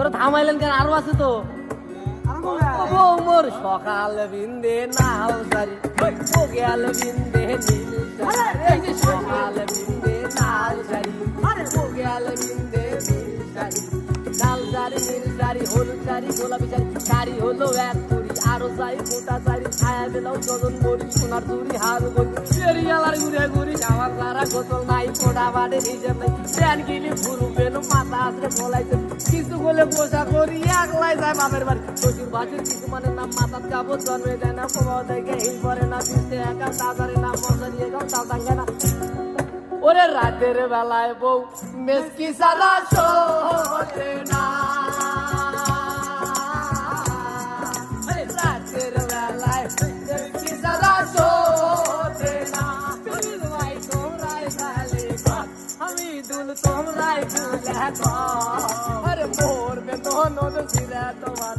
তোর থামাইলেন কেন? আরো আছে তো। মোর সকাল বিন্দে নাও সারি, ও গেল বিন্দে নীল সারি, সকাল বিন্দে নাও সারি, ও গেল বিন্দে নীল সারি, লাল সারি, নীল সারি, হলুদ সারি, গোলাপি সারি, শাড়ি হলো এক কুড়ি, আরো চাই গোটা সারি, ছায়া দিলাম যজন বড়ি, সোনার চুরি হাল গড়ি, পেরিয়ালার ঘুরে ঘুরি, আমার সারা গোসল নাই, কোটা বাড়ে হিসেব নাই, প্যান গিলি ঘুরু পেলো, মাথা আসলে বলাইছে, কিছু বলে পোশাক করি একলাই যায় বাপের বাড়ি, শ্বশুর বাসুর কিছু মানে নাম মাথার কাপড় জন্মে দেয় না, প্রভাব দেখে হিল করে না, দিতে একা তাজারে না, মশারি একাও তাও টাঙ্গে না। ওরে রাতের বেলায় বউ মেসকি সারা শোতে না, রাতের বেলায় মেসকি সারা শোতে না, ভাই তোমরাই ভালে আমি দুল তোমরাই দুল, আরে মোর মে তো নদ সিরা তোমার